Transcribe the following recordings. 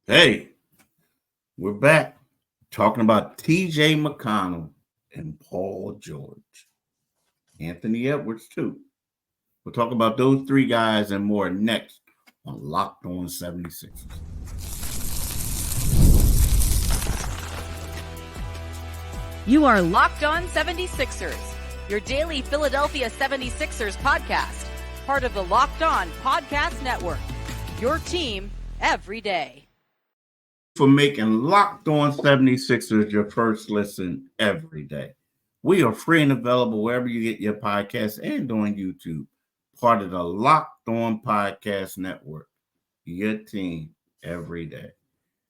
Hey, we're back talking about TJ McConnell and Paul George. Anthony Edwards, too. We'll talk about those three guys and more next on Locked On 76ers. You are Locked On 76ers, your daily Philadelphia 76ers podcast, part of the Locked On Podcast Network, your team every day. For making Locked On 76ers your first listen every day. We are free and available wherever you get your podcasts and on YouTube, part of the Locked On Podcast Network, your team every day.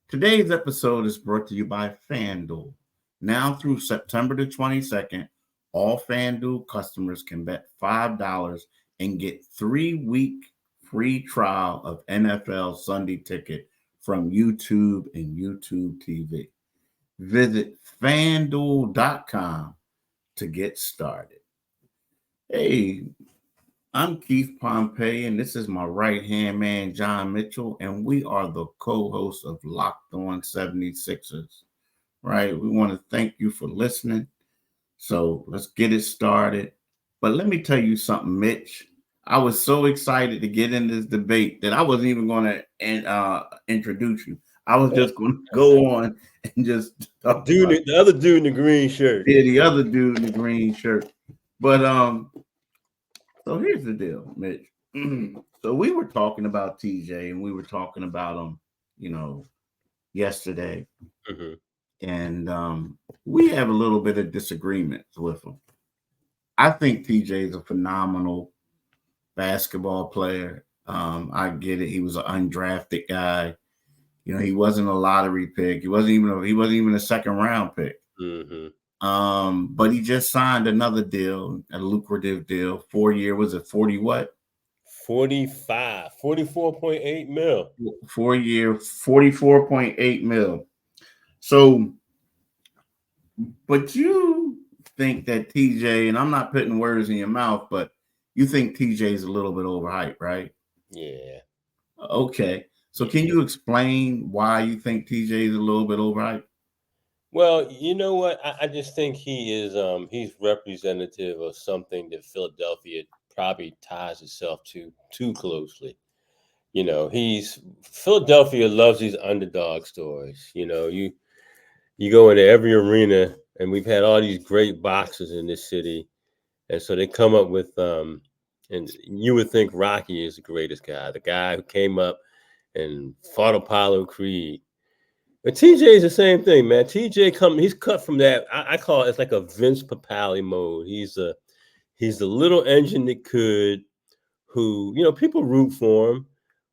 Today's episode is brought to you by FanDuel. Now through September the 22nd, all FanDuel customers can bet $5 and get 3-week free trial of NFL Sunday Ticket from YouTube and YouTube TV. Visit FanDuel.com to get started. Hey, I'm Keith Pompey, and this is my right-hand man, John Mitchell, and we are the co-hosts of Locked On 76ers. Right? We want to thank you for listening. So let's get it started. But let me tell you something, Mitch. I was so excited to get in this debate that I wasn't even going to introduce you. I was just going to go on and just talk the other dude in the green shirt. Yeah, the other dude in the green shirt. But so here's the deal, Mitch. So we were talking about TJ and we were talking about him, yesterday. Mm-hmm. And we have a little bit of disagreements with him. I think TJ is a phenomenal basketball player. I get it. He was an undrafted guy. He wasn't a lottery pick. He wasn't even a second round pick. Mm-hmm. But he just signed another deal, a lucrative deal. 4-year, was it 40 what? 44.8 mil. 4-year, 44.8 mil. So, but you think that TJ, and I'm not putting words in your mouth, but you think TJ is a little bit overhyped, right? Yeah. Okay. So can you explain why you think TJ is a little bit overhyped? Well, you know what? I just think he is he's representative of something that Philadelphia probably ties itself to too closely. Philadelphia loves these underdog stories. You go into every arena, and we've had all these great boxers in this city, and so they come up with and you would think Rocky is the greatest guy, the guy who came up and fought Apollo Creed. But TJ is the same thing, man. He's cut from that. I call it's like a Vince Papale mode. He's the little engine that could, who people root for him,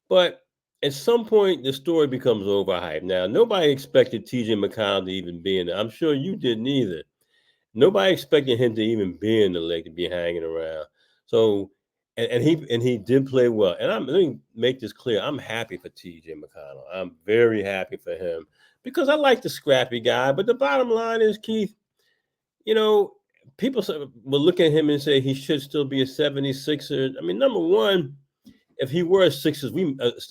but at some point the story becomes overhyped. Now nobody expected TJ McConnell to even be in it. I'm sure you didn't either. Nobody expected him to even be in the league, to be hanging around. So, and he did play well. And let me make this clear. I'm happy for TJ McConnell. I'm very happy for him because I like the scrappy guy. But the bottom line is, Keith, people will look at him and say he should still be a 76er. I mean, number one, if he were a Sixers,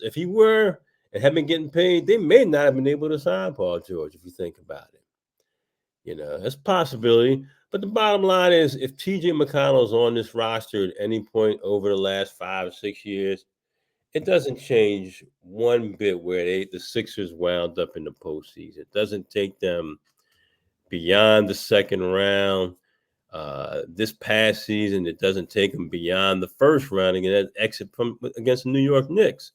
if he were and had been getting paid, they may not have been able to sign Paul George, if you think about it. That's a possibility. But the bottom line is, if TJ McConnell is on this roster at any point over the last 5 or 6 years, it doesn't change one bit where the Sixers wound up in the postseason. It doesn't take them beyond the second round. This past season, it doesn't take them beyond the first round and get that exit against the New York Knicks.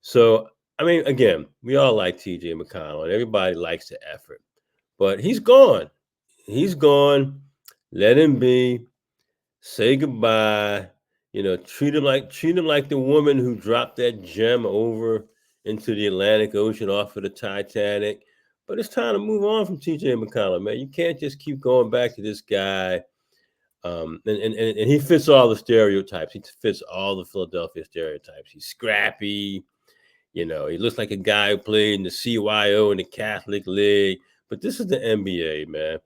So, I mean, again, we all like TJ McConnell, and everybody likes the effort. But he's gone. He's gone. Let him be. Say goodbye. Treat him like the woman who dropped that gem over into the Atlantic Ocean off of the Titanic. But it's time to move on from TJ McConnell, man. You can't just keep going back to this guy. And he fits all the stereotypes. He fits all the Philadelphia stereotypes. He's scrappy. He looks like a guy who played in the CYO in the Catholic League. But this is the NBA, man.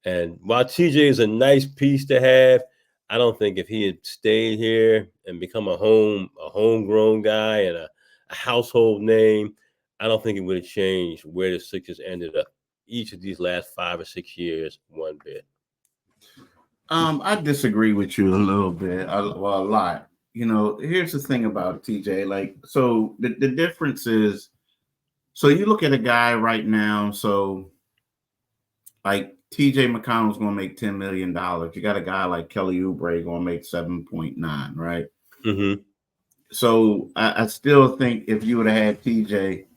And while TJ is a nice piece to have, I don't think if he had stayed here and become a homegrown guy and a household name, I don't think it would have changed where the Sixers ended up each of these last 5 or 6 years one bit. I disagree with you a little bit, a lot. Here's the thing about TJ. Like, so the difference is, so you look at a guy right now, so like TJ McConnell's going to make $10 million. You got a guy like Kelly Oubre going to make 7.9, right? Mm-hmm. So I still think if you would have had TJ,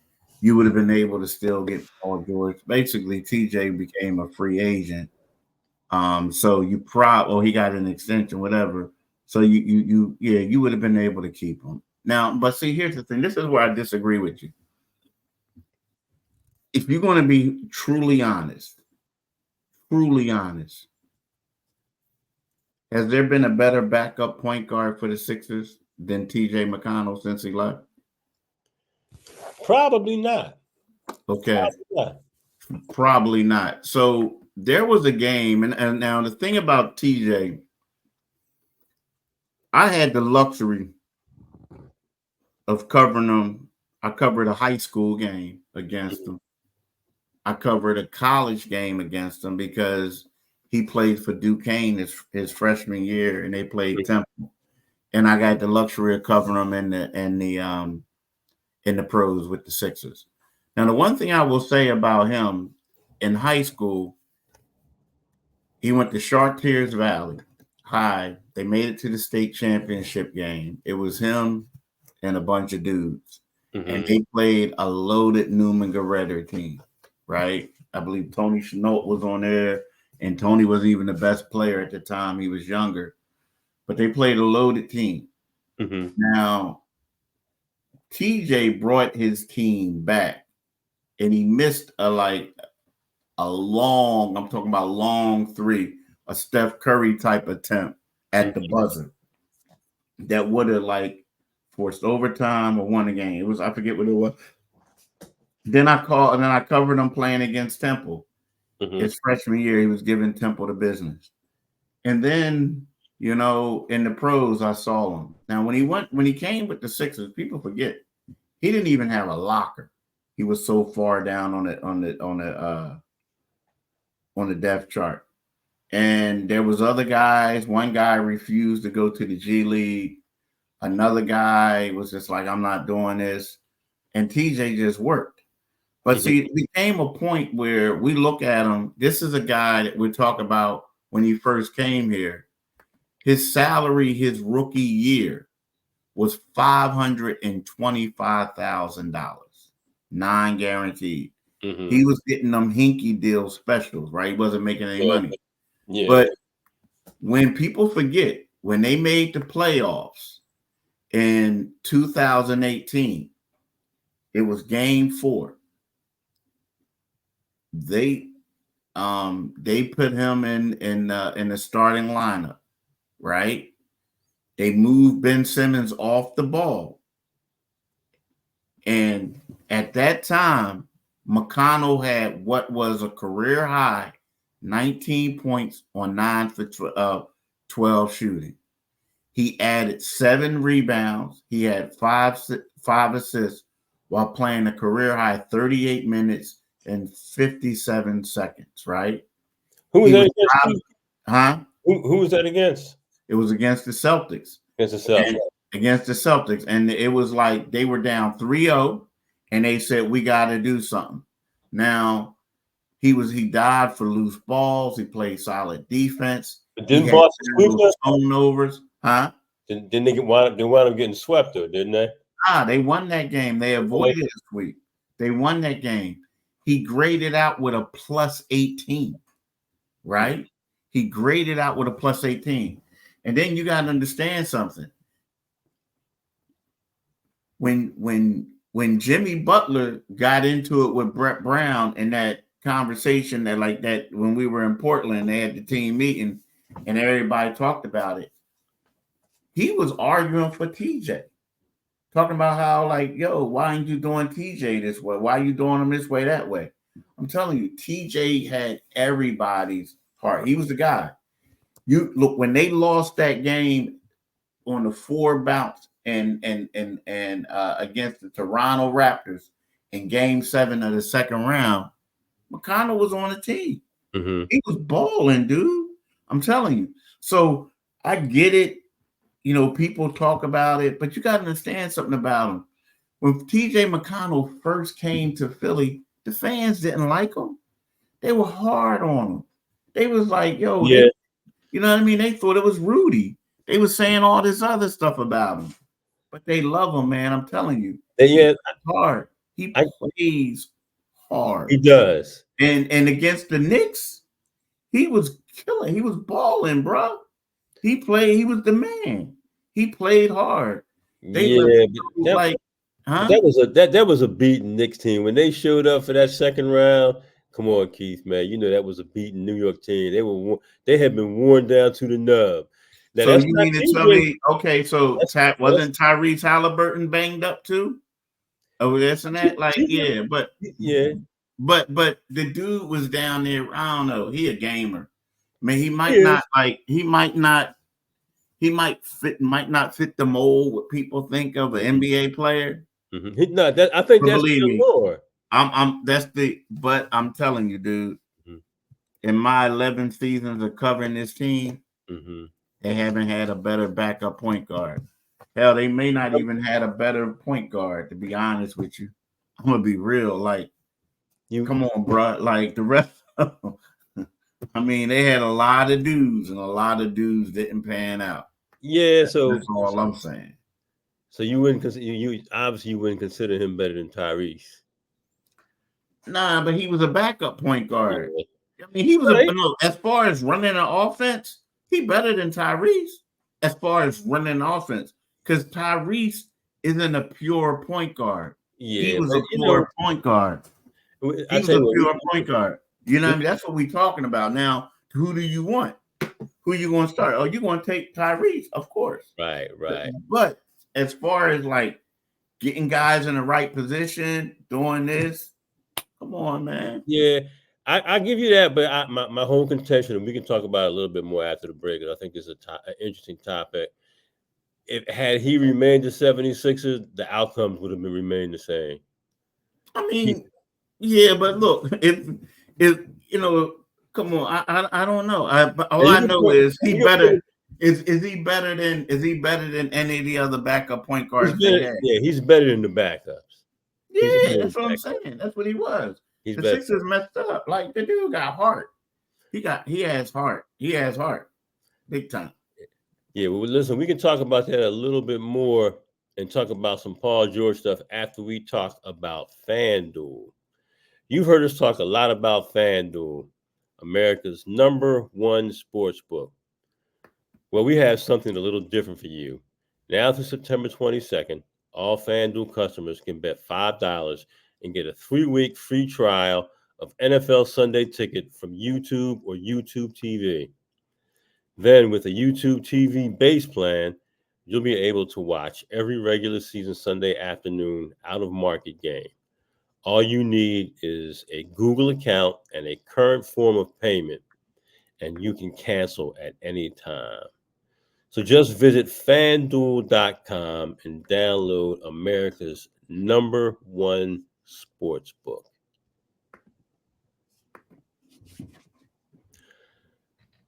you would have been able to still get Paul George. Basically, TJ became a free agent. So he got an extension, whatever. So you would have been able to keep him. Now, but see, here's the thing. This is where I disagree with you. If you're going to be truly honest, has there been a better backup point guard for the Sixers than TJ McConnell since he left? Probably not. Okay. Probably not. So there was a game, and now the thing about TJ, I had the luxury of covering him. I covered a high school game against him. I covered a college game against him because he played for Duquesne his freshman year, and they played Temple. And I got the luxury of covering him in the pros with the Sixers. Now, the one thing I will say about him, in high school, he went to Chartiers Valley High. They made it to the state championship game. It was him and a bunch of dudes. Mm-hmm. And they played a loaded Newman Goretter team, right? I believe Tony Chenault was on there, and Tony was even the best player at the time. He was younger. But they played a loaded team. Mm-hmm. Now, TJ brought his team back, and he missed a long three, a Steph Curry type attempt at the buzzer that would have forced overtime or won the game. It was, I forget what it was. Then I covered him playing against Temple. Mm-hmm. His freshman year, he was giving Temple the business. And then, in the pros, I saw him. Now, when he came with the Sixers, people forget he didn't even have a locker. He was so far down on the depth chart. And there was other guys. One guy refused to go to the G League. Another guy was just like, I'm not doing this. And TJ just worked. But see, it became a point where we look at him. This is a guy that we talk about when he first came here. His salary, his rookie year, was $525,000, non-guaranteed. Mm-hmm. He was getting them hinky deal specials, right? He wasn't making any money. Yeah. But when people forget, when they made the playoffs in 2018, it was game 4. They put him in the starting lineup, right? They moved Ben Simmons off the ball. And at that time, McConnell had what was a career high 19 points on 9 for 12 shooting. He added 7 rebounds. He had 5 assists while playing a career high 38 minutes and 57 seconds, right? Who was that against? Who was that against? It was against the Celtics. Against the Celtics. And it was like they were down 3-0, and they said, we got to do something. Now, he died for loose balls. He played solid defense. But didn't Boston sweep them? Turnovers, Didn't they wind up getting swept, though, didn't they? They won that game. They avoided a sweep. They won that game. He graded out with a plus 18, right? He graded out with a plus 18. And then you got to understand something. When Jimmy Butler got into it with Brett Brown in that conversation that when we were in Portland, they had the team meeting and everybody talked about it. He was arguing for TJ. Talking about how, why ain't you doing TJ this way? Why are you doing him this way, that way? I'm telling you, TJ had everybody's heart. He was the guy. You look, when they lost that game on the 4 bounce and against the Toronto Raptors, in Game 7 of the second round, McConnell was on the team. Mm-hmm. He was balling, dude. I'm telling you. So I get it. You know, people talk about it, but you got to understand something about him. When TJ McConnell first came to Philly, the fans didn't like him. They were hard on him. They was like, yo, Yeah. you know what I mean? They thought it was Rudy. They was saying all this other stuff about him. But they love him, man. I'm telling you. Yeah. Hard. He plays hard. He does. And against the Knicks, he was killing. He was balling, bro. He was the man. He played hard. That was a beaten Knicks team. When they showed up for that second round, come on, Keith, man. You know that was a beaten New York team. They had been worn down to the nub. Now, so you mean to tell me, okay, so wasn't Tyrese Halliburton banged up too? Oh, this and that? Like, yeah, but But the dude was down there. I don't know. He a gamer. I mean, he might not fit the mold what people think of an NBA player. Mm-hmm. I think that's more. But I'm telling you, dude, in my 11 seasons of covering this team, they haven't had a better backup point guard. Hell, they may not even had a better point guard, to be honest with you. I'm gonna be real. Like, come on, bro. Like the rest of them. I mean, they had a lot of dudes, and a lot of dudes didn't pan out. Yeah, so that's all I'm saying. So you wouldn't consider you obviously wouldn't consider him better than Tyrese. Nah, but he was a backup point guard. I mean, he was as far as running an offense, he better than Tyrese as far as running an offense. Because Tyrese isn't a pure point guard. Yeah, he was a pure point guard. He was a pure point guard. You know what I mean? That's what we're talking about. Now, who do you want? Who you going to start? Oh, you're going to take Tyrese, of course. Right. But as far as like getting guys in the right position, doing this, come on, man. Yeah, I give you that, but my whole contention, and we can talk about it a little bit more after the break, because I think it's an interesting topic. Had he remained the 76ers, the outcomes would have remained the same. I mean, yeah, but look, if you know, come on, I don't know. All I know is he better. Is he better than any of the other backup point guards? Yeah, he's better than the backups. Yeah, that's what I'm saying. That's what he was. The Sixers messed up. Like, the dude got heart. He has heart. He has heart. Big time. Yeah, well, listen, we can talk about that a little bit more and talk about some Paul George stuff after we talk about FanDuel. You've heard us talk a lot about FanDuel, America's #1 sports book. Well, we have something a little different for you. Now through September 22nd, all FanDuel customers can bet $5 and get a 3-week free trial of NFL Sunday Ticket from YouTube or YouTube TV. Then with a YouTube TV base plan, you'll be able to watch every regular season Sunday afternoon out-of-market game. All you need is a Google account and a current form of payment, and you can cancel at any time. So just visit FanDuel.com and download America's #1 sports book.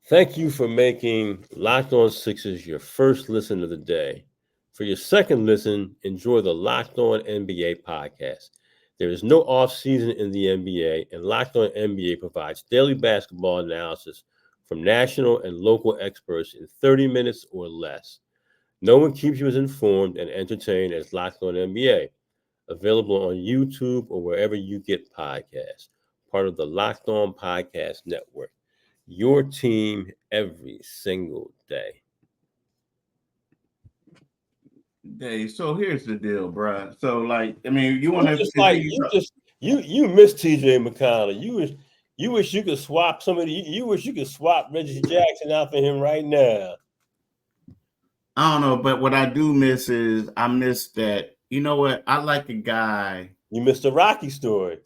Thank you for making Locked On Sixers your first listen of the day. For your second listen, enjoy the Locked On NBA podcast. There is no off-season in the NBA, and Locked On NBA provides daily basketball analysis from national and local experts in 30 minutes or less. No one keeps you as informed and entertained as Locked On NBA. Available on YouTube or wherever you get podcasts. Part of the Locked On Podcast Network. Your team every single day. So here's the deal, bro. So, like, I mean, you want to you miss TJ McConnell. You wish you could swap somebody. You wish you could swap Reggie Jackson out for him right now. I don't know, but what I do miss is I miss that. You know what? I like a guy. You missed the Rocky story.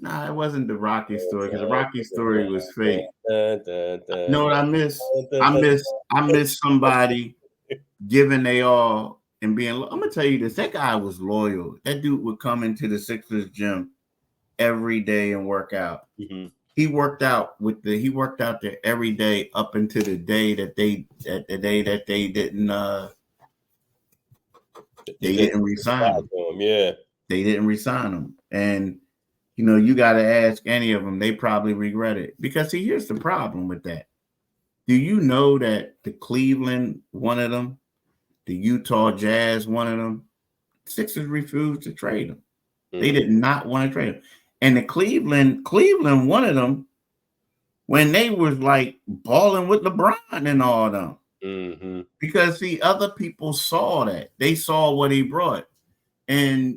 Nah, it wasn't the Rocky story, because the Rocky story was fake. You know what I miss? I miss somebody giving they all and being, I'm gonna tell you this, that guy was loyal. That dude would come into the Sixers gym every day and work out. Mm-hmm. He worked out there every day up until the day that they didn't resign him. Yeah. They didn't resign him. And you got to ask any of them, they probably regret it. Because see, here's the problem with that. Do you know that the Cleveland wanted him? The Utah Jazz wanted him? Sixers refused to trade him. Mm-hmm. They did not want to trade him. And the Cleveland wanted him when they was like balling with LeBron and all them. Mm-hmm. Because see, other people saw that. They saw what he brought. And,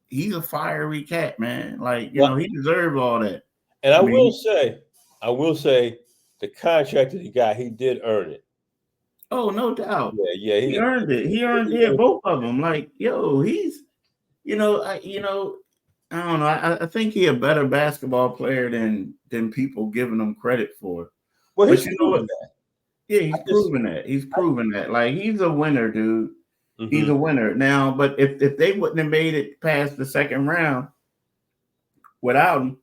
he's a fiery cat, man. Like, he deserved all that. And I will say, the contract that he got, he did earn it. Oh, no doubt. Yeah, he earned it. He earned it, both of them. Like, he's, I don't know. I think he's a better basketball player than people giving him credit for. Well, he's proven that. Yeah, he's proven that. He's proven that. Like, he's a winner, dude. Mm-hmm. He's a winner. Now, but if they wouldn't have made it past the second round without him,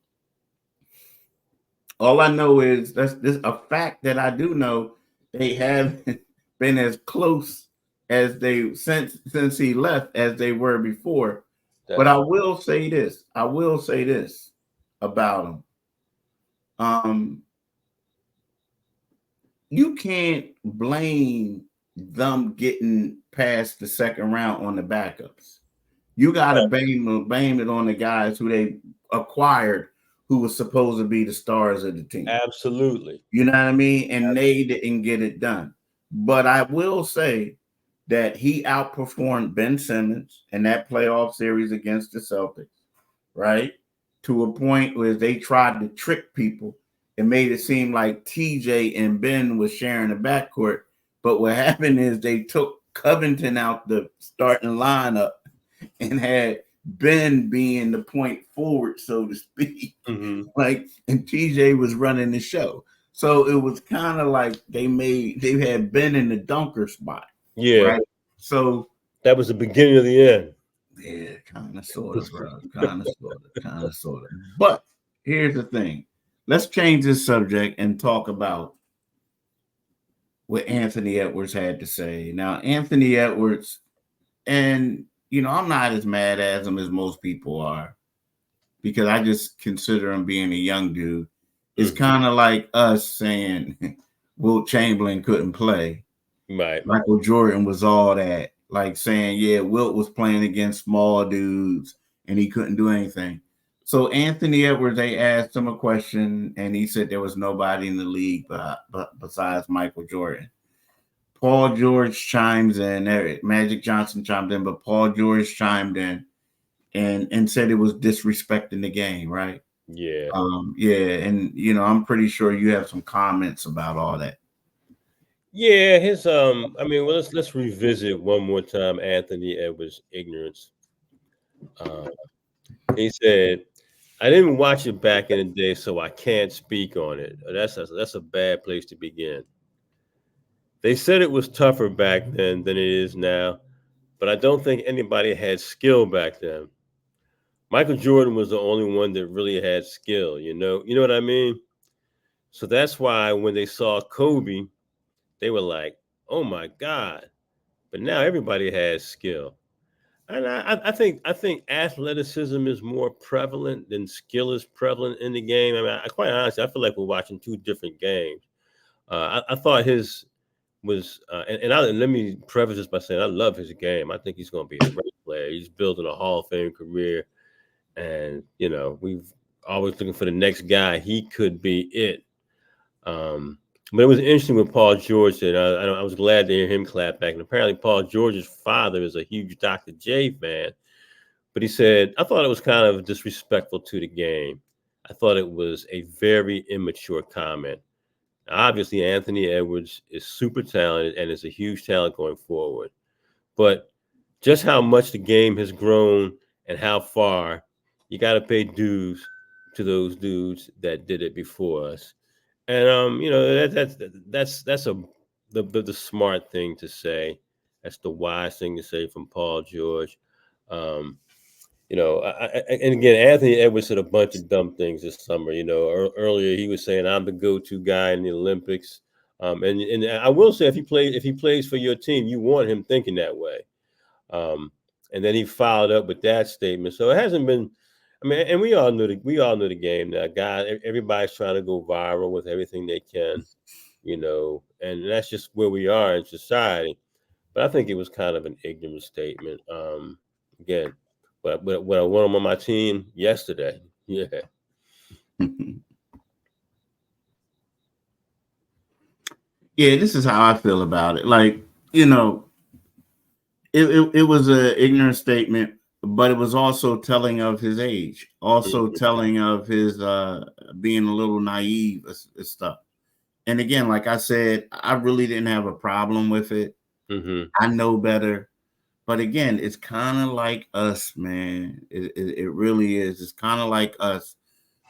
all I know is that's a fact that I do know. They haven't been as close as they since he left as they were before. But I will say this about him. You can't blame them getting past the second round on the backups. You got to blame it on the guys who they acquired, who was supposed to be the stars of the team. Absolutely. You know what I mean? And they didn't get it done. But I will say that he outperformed Ben Simmons in that playoff series against the Celtics, right? To a point where they tried to trick people and made it seem like TJ and Ben was sharing the backcourt. But what happened is they took Covington out the starting lineup and had Ben being the point forward, so to speak. Mm-hmm. And TJ was running the show. So it was kind of like they had Ben in the dunker spot. Yeah. Right? So that was the beginning of the end. Yeah, kind of, sort of, bro. Kind of, sort of. But here's the thing. Let's change this subject and talk about what Anthony Edwards had to say. Now, Anthony Edwards, and, I'm not as mad at him as most people are, because I just consider him being a young dude. It's kind of like us saying Wilt Chamberlain couldn't play. Right. Michael Jordan was all that. Like saying, yeah, Wilt was playing against small dudes and he couldn't do anything. So Anthony Edwards, they asked him a question and he said there was nobody in the league but besides Michael Jordan. Paul George chimes in, Magic Johnson chimed in, but Paul George chimed in and said it was disrespecting the game, right? Yeah. And I'm pretty sure you have some comments about all that. Yeah, his let's revisit one more time Anthony Edwards' ignorance. He said, I didn't watch it back in the day, so I can't speak on it. That's a bad place to begin. They said it was tougher back then than it is now, but I don't think anybody had skill back then. Michael Jordan was the only one that really had skill, you know what I mean? So that's why when they saw Kobe, they were like, oh my God. But now everybody has skill. And I think athleticism is more prevalent than skill is prevalent in the game. I mean, quite honestly, I feel like we're watching two different games. I thought his was, let me preface this by saying I love his game. I think he's going to be a great player. He's building a Hall of Fame career. And, we've always looking for the next guy. He could be it. But it was interesting with Paul George that I was glad to hear him clap back. And apparently Paul George's father is a huge Dr. J fan. But he said, I thought it was kind of disrespectful to the game. I thought it was a very immature comment. Now, obviously, Anthony Edwards is super talented and is a huge talent going forward. But just how much the game has grown and how far, you got to pay dues to those dudes that did it before us. And that's the smart thing to say. That's the wise thing to say from Paul George. And again, Anthony Edwards said a bunch of dumb things this summer. Earlier he was saying I'm the go-to guy in the Olympics. And I will say if he plays for your team, you want him thinking that way. And then he followed up with that statement. So it hasn't been. I mean, and we all knew the game now. Everybody's trying to go viral with everything they can, and that's just where we are in society. But I think it was kind of an ignorant statement. Again, but when I won him on my team yesterday, yeah. Yeah, this is how I feel about it. Like, it was an ignorant statement, but it was also telling of his age, also telling of his being a little naive and stuff. And again, like I said, I really didn't have a problem with it. I know better. But again, it's kind of like us, man. It really is. It's kind of like us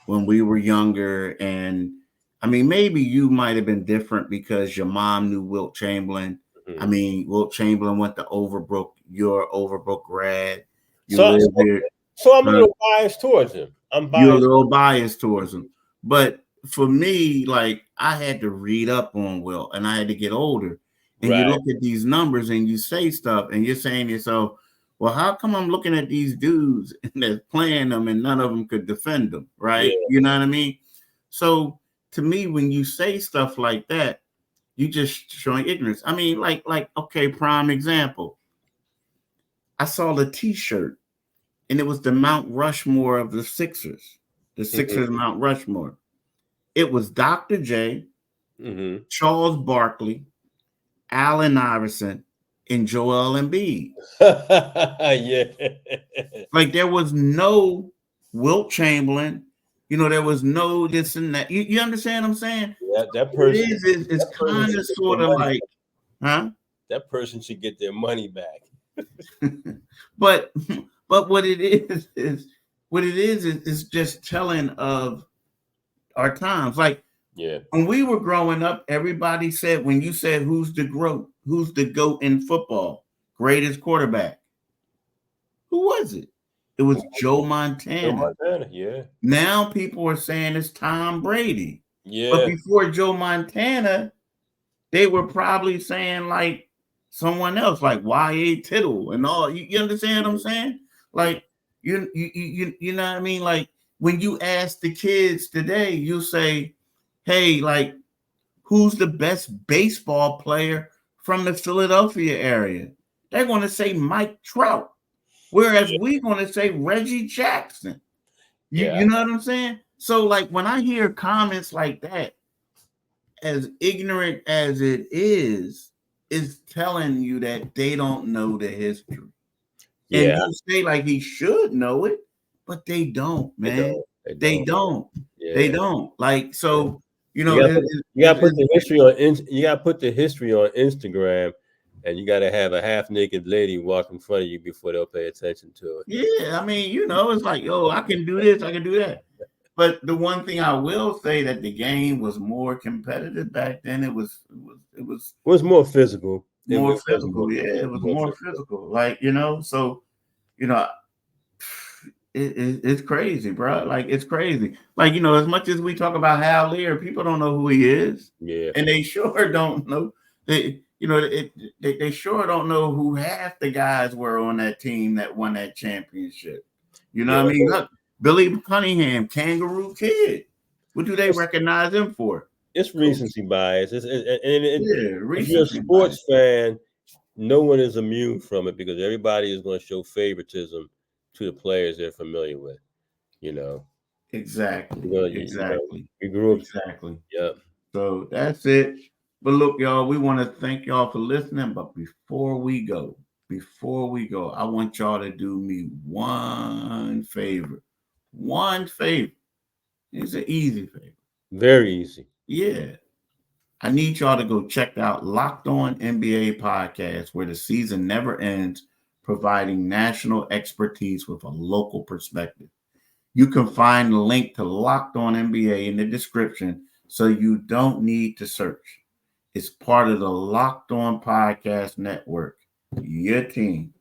when we were younger. And I mean, maybe you might have been different because your mom knew Wilt Chamberlain. I mean, Wilt Chamberlain went to Overbrook. You're Overbrook grad. So I'm a little biased towards him. You're a little biased towards him. But for me, like, I had to read up on Wilt, and I had to get older. And you look at these numbers and you say stuff, and you're saying to yourself, well, how come I'm looking at these dudes and they're playing them and none of them could defend them, right? Yeah. You know what I mean? So to me, when you say stuff like that, you just showing ignorance. I mean, like, okay, prime example. I saw the T-shirt, and it was the Mount Rushmore of the Sixers. The Sixers Mount Rushmore. It was Dr. J, Charles Barkley, Allen Iverson, and Joel Embiid. Yeah. Like, there was no Wilt Chamberlain. There was no this and that. You understand what I'm saying? Yeah, that person is kind of sort of like, huh? That person should get their money back. But what it is just telling of our times. Like, yeah, when we were growing up, everybody said, when you said who's the GOAT in football, greatest quarterback, who was it? It was Joe Montana. Yeah. Now people are saying it's Tom Brady. Yeah. But before Joe Montana, they were probably saying like someone else, like Y.A. Tittle and all. You understand what I'm saying? Like, you know what I mean? Like, when you ask the kids today, you say, hey, like, who's the best baseball player from the Philadelphia area? They're going to say Mike Trout, whereas we're going to say Reggie Jackson. You know what I'm saying? So, like, when I hear comments like that, as ignorant as it is telling you that they don't know the history. Yeah. And you say, like, he should know it, but they don't, man. They don't. Yeah. They don't. Like, so... You gotta put the history on. You gotta put the history on Instagram, and you gotta have a half-naked lady walk in front of you before they'll pay attention to it. Yeah, I mean, it's like, yo, I can do this, I can do that. But the one thing I will say that the game was more competitive back then. It was more physical. More physical, yeah. It was more physical. Like, so it's crazy, bro. Like, it's crazy. Like, as much as we talk about Hal Lear, people don't know who he is. Yeah. And they sure don't know. They sure don't know who half the guys were on that team that won that championship. You know what I mean? Look, Billy Cunningham, Kangaroo Kid. What do they recognize him for? It's recency bias. If you're a sports fan, no one is immune from it because everybody is going to show favoritism to the players they're familiar with, Exactly. We grew up. Exactly. Yep. So that's it. But look, y'all, we want to thank y'all for listening. But before we go, I want y'all to do me one favor. One favor. It's an easy favor. Very easy. Yeah. I need y'all to go check out Locked On NBA podcast, where the season never ends, providing national expertise with a local perspective. You can find the link to Locked On NBA in the description, so you don't need to search. It's part of the Locked On Podcast Network, your team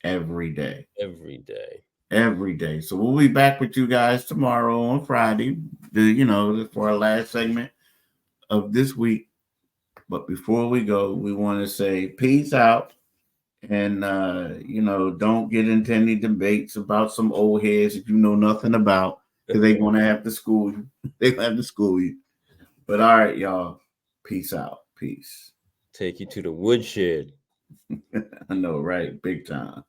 every day. Every day. Every day. So we'll be back with you guys tomorrow on Friday, for our last segment of this week. But before we go, we want to say peace out. And, don't get into any debates about some old heads that you know nothing about, because they're going to have to school you. They're going to have to school you. But all right, y'all. Peace out. Peace. Take you to the woodshed. I know, right? Big time.